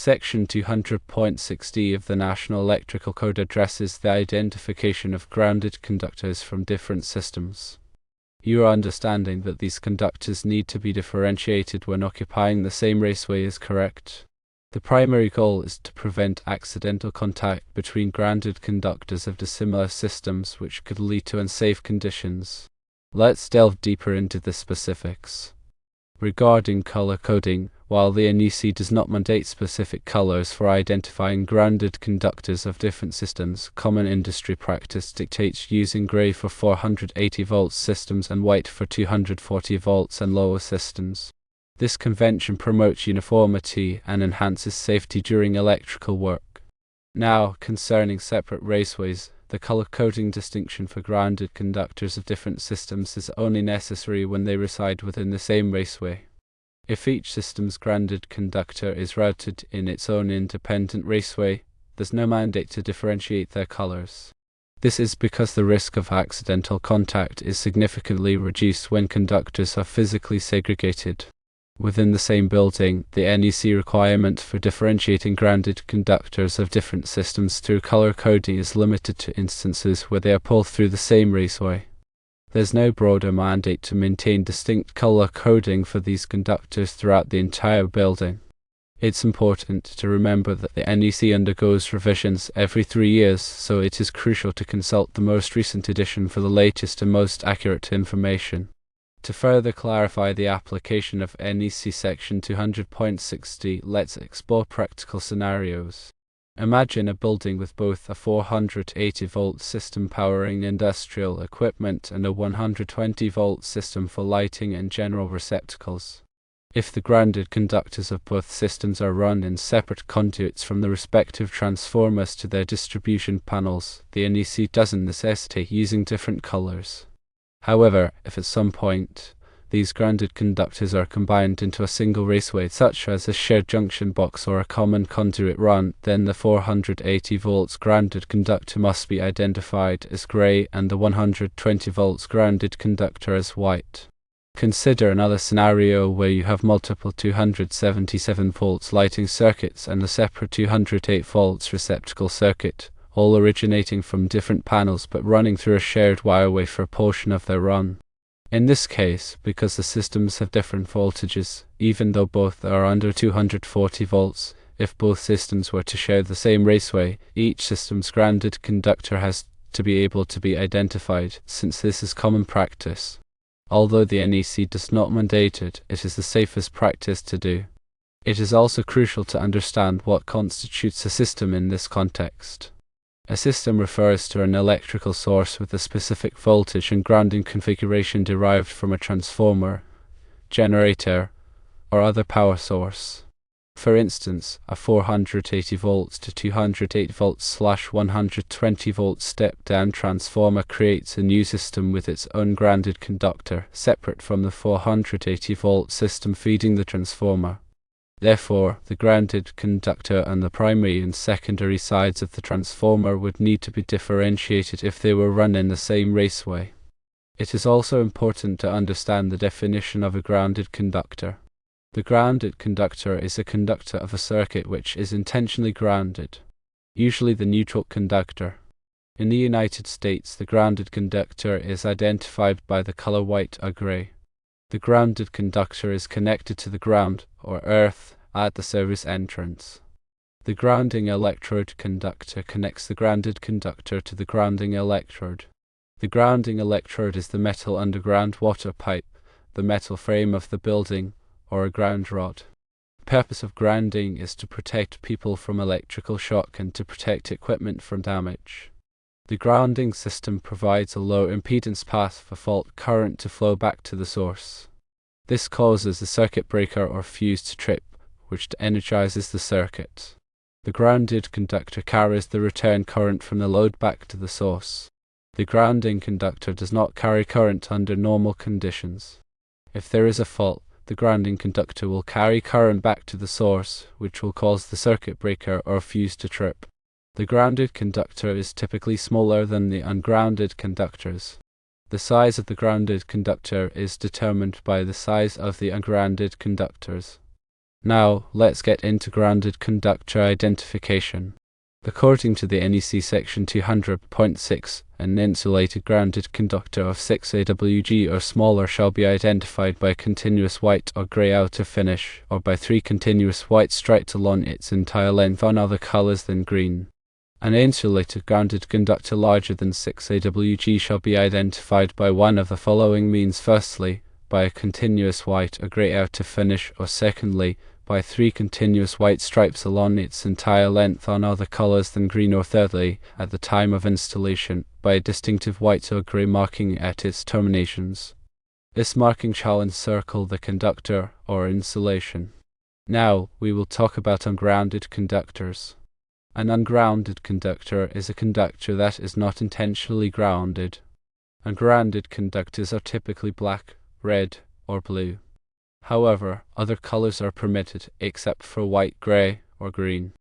Section 200.60 of the National Electrical Code addresses the identification of grounded conductors from different systems. Your understanding that these conductors need to be differentiated when occupying the same raceway is correct. The primary goal is to prevent accidental contact between grounded conductors of dissimilar systems, which could lead to unsafe conditions. Let's delve deeper into the specifics. Regarding color coding, while the NEC does not mandate specific colors for identifying grounded conductors of different systems, common industry practice dictates using gray for 480 volts systems and white for 240 volts and lower systems. This convention promotes uniformity and enhances safety during electrical work. Now, concerning separate raceways, the color coding distinction for grounded conductors of different systems is only necessary when they reside within the same raceway. If each system's grounded conductor is routed in its own independent raceway, there's no mandate to differentiate their colors. This is because the risk of accidental contact is significantly reduced when conductors are physically segregated. Within the same building, the NEC requirement for differentiating grounded conductors of different systems through color coding is limited to instances where they are pulled through the same raceway. There's no broader mandate to maintain distinct color coding for these conductors throughout the entire building. It's important to remember that the NEC undergoes revisions every 3 years, so it is crucial to consult the most recent edition for the latest and most accurate information. To further clarify the application of NEC Section 200.60, let's explore practical scenarios. Imagine a building with both a 480-volt system powering industrial equipment and a 120-volt system for lighting and general receptacles. If the grounded conductors of both systems are run in separate conduits from the respective transformers to their distribution panels, the NEC doesn't necessitate using different colors. However, if at some point these grounded conductors are combined into a single raceway, such as a shared junction box or a common conduit run, then the 480 volts grounded conductor must be identified as grey and the 120 volts grounded conductor as white. Consider another scenario where you have multiple 277 volts lighting circuits and a separate 208 volts receptacle circuit, all originating from different panels but running through a shared wireway for a portion of their run. In this case, because the systems have different voltages, even though both are under 240 volts, if both systems were to share the same raceway, each system's grounded conductor has to be able to be identified, since this is common practice. Although the NEC does not mandate it, it is the safest practice to do. It is also crucial to understand what constitutes a system in this context. A system refers to an electrical source with a specific voltage and grounding configuration derived from a transformer, generator, or other power source. For instance, a 480 volts to 208 volts / 120 volts step-down transformer creates a new system with its own grounded conductor, separate from the 480 volt system feeding the transformer. Therefore, the grounded conductor and the primary and secondary sides of the transformer would need to be differentiated if they were run in the same raceway. It is also important to understand the definition of a grounded conductor. The grounded conductor is a conductor of a circuit which is intentionally grounded, usually the neutral conductor. In the United States, the grounded conductor is identified by the color white or gray. The grounded conductor is connected to the ground, or earth, at the service entrance. The grounding electrode conductor connects the grounded conductor to the grounding electrode. The grounding electrode is the metal underground water pipe, the metal frame of the building, or a ground rod. The purpose of grounding is to protect people from electrical shock and to protect equipment from damage. The grounding system provides a low impedance path for fault current to flow back to the source. This causes the circuit breaker or fuse to trip, which energizes the circuit. The grounded conductor carries the return current from the load back to the source. The grounding conductor does not carry current under normal conditions. If there is a fault, the grounding conductor will carry current back to the source, which will cause the circuit breaker or fuse to trip. The grounded conductor is typically smaller than the ungrounded conductors. The size of the grounded conductor is determined by the size of the ungrounded conductors. Now, let's get into grounded conductor identification. According to the NEC section 200.6, an insulated grounded conductor of 6 AWG or smaller shall be identified by a continuous white or grey outer finish, or by 3 continuous white stripes along its entire length on other colours than green. An insulated grounded conductor larger than 6 AWG shall be identified by one of the following means: firstly, by a continuous white or grey outer finish, or secondly, by 3 continuous white stripes along its entire length on other colours than green, or thirdly, at the time of installation, by a distinctive white or grey marking at its terminations. This marking shall encircle the conductor or insulation. Now, we will talk about ungrounded conductors. An ungrounded conductor is a conductor that is not intentionally grounded. Ungrounded conductors are typically black, red, or blue. However, other colors are permitted except for white, gray, or green.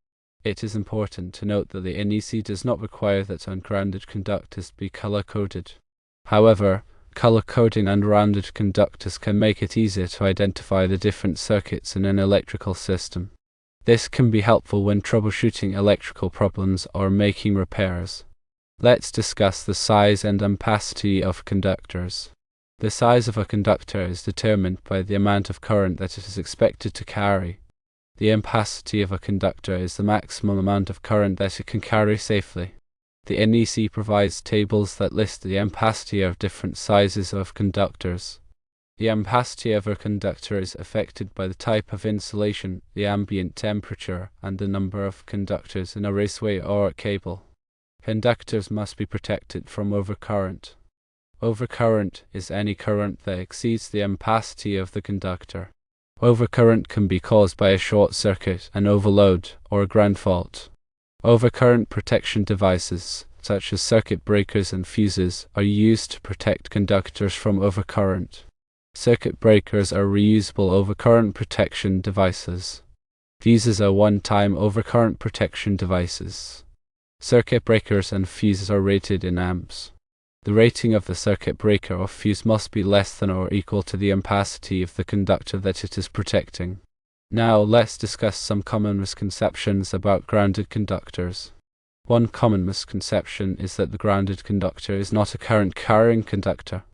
It is important to note that the NEC does not require that ungrounded conductors be color-coded. However, color-coding ungrounded conductors can make it easier to identify the different circuits in an electrical system. This can be helpful when troubleshooting electrical problems or making repairs. Let's discuss the size and ampacity of conductors. The size of a conductor is determined by the amount of current that it is expected to carry. The ampacity of a conductor is the maximum amount of current that it can carry safely. The NEC provides tables that list the ampacity of different sizes of conductors. The ampacity of a conductor is affected by the type of insulation, the ambient temperature, and the number of conductors in a raceway or a cable. Conductors must be protected from overcurrent. Overcurrent is any current that exceeds the ampacity of the conductor. Overcurrent can be caused by a short circuit, an overload, or a ground fault. Overcurrent protection devices, such as circuit breakers and fuses, are used to protect conductors from overcurrent. Circuit breakers are reusable overcurrent protection devices. Fuses are one-time overcurrent protection devices. Circuit breakers and fuses are rated in amps. The rating of the circuit breaker or fuse must be less than or equal to the ampacity of the conductor that it is protecting. Now let's discuss some common misconceptions about grounded conductors. One common misconception is that the grounded conductor is not a current-carrying conductor.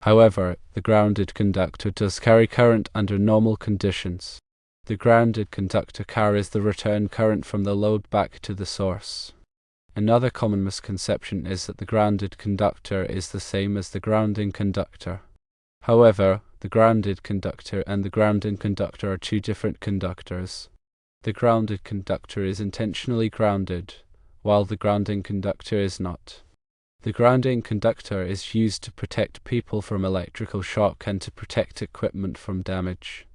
However, the grounded conductor does carry current under normal conditions. The grounded conductor carries the return current from the load back to the source. Another common misconception is that the grounded conductor is the same as the grounding conductor. However, the grounded conductor and the grounding conductor are two different conductors. The grounded conductor is intentionally grounded, while the grounding conductor is not. The grounding conductor is used to protect people from electrical shock and to protect equipment from damage.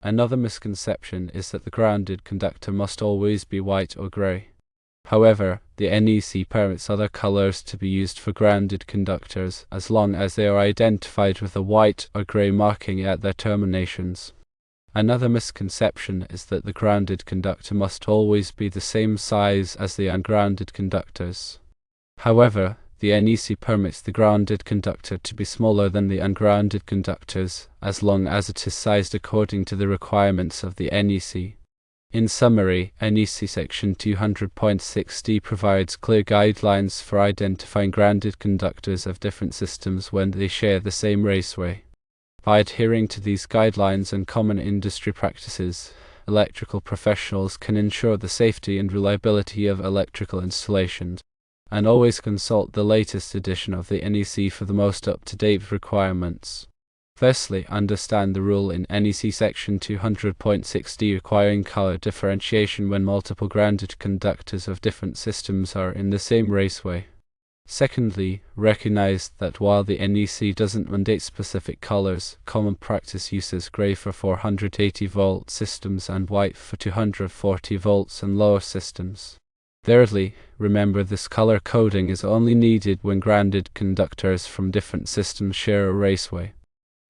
Another misconception is that the grounded conductor must always be white or grey. However, the NEC permits other colors to be used for grounded conductors as long as they are identified with a white or grey marking at their terminations. Another misconception is that the grounded conductor must always be the same size as the ungrounded conductors. However, the NEC permits the grounded conductor to be smaller than the ungrounded conductors as long as it is sized according to the requirements of the NEC. In summary, NEC section 200.6d provides clear guidelines for identifying grounded conductors of different systems when they share the same raceway. By adhering to these guidelines and common industry practices, electrical professionals can ensure the safety and reliability of electrical installations. And always consult the latest edition of the NEC for the most up-to-date requirements. Firstly, understand the rule in NEC section 200.6d requiring color differentiation when multiple grounded conductors of different systems are in the same raceway. Secondly, recognize that while the NEC doesn't mandate specific colors, common practice uses gray for 480 volt systems and white for 240 volts and lower systems. Thirdly, remember this color coding is only needed when grounded conductors from different systems share a raceway.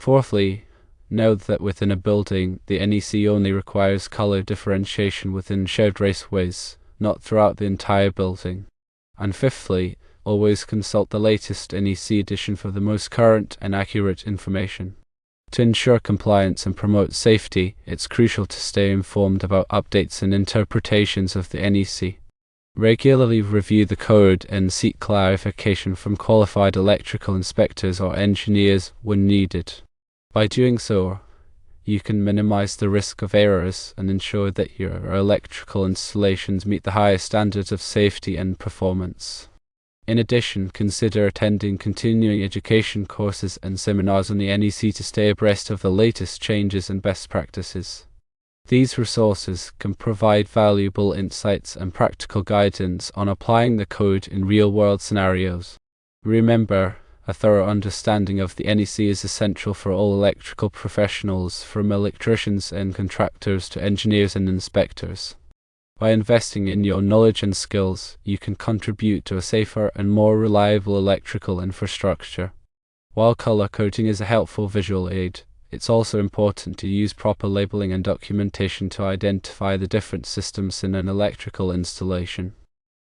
Fourthly, note that within a building, the NEC only requires color differentiation within shared raceways, not throughout the entire building. And fifthly, always consult the latest NEC edition for the most current and accurate information. To ensure compliance and promote safety, it's crucial to stay informed about updates and interpretations of the NEC. Regularly review the code and seek clarification from qualified electrical inspectors or engineers when needed. By doing so, you can minimize the risk of errors and ensure that your electrical installations meet the highest standards of safety and performance. In addition, consider attending continuing education courses and seminars on the NEC to stay abreast of the latest changes and best practices. These resources can provide valuable insights and practical guidance on applying the code in real-world scenarios. Remember, a thorough understanding of the NEC is essential for all electrical professionals, from electricians and contractors to engineers and inspectors. By investing in your knowledge and skills, you can contribute to a safer and more reliable electrical infrastructure. While color coding is a helpful visual aid, it's also important to use proper labeling and documentation to identify the different systems in an electrical installation.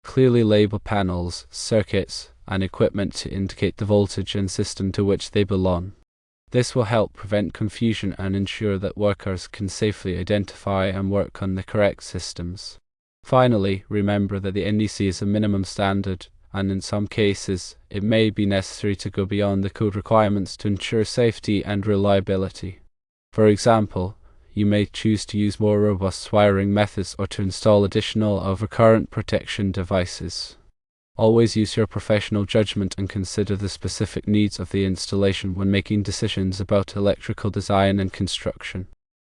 Clearly label panels, circuits, and equipment to indicate the voltage and system to which they belong. This will help prevent confusion and ensure that workers can safely identify and work on the correct systems. Finally, remember that the NEC is a minimum standard, and in some cases, it may be necessary to go beyond the code requirements to ensure safety and reliability. For example, you may choose to use more robust wiring methods or to install additional overcurrent protection devices. Always use your professional judgment and consider the specific needs of the installation when making decisions about electrical design and construction.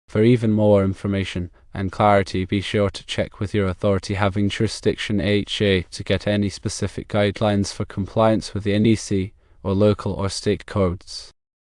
For even more information and clarity, be sure to check with your authority having jurisdiction HA to get any specific guidelines for compliance with the NEC or local or state codes.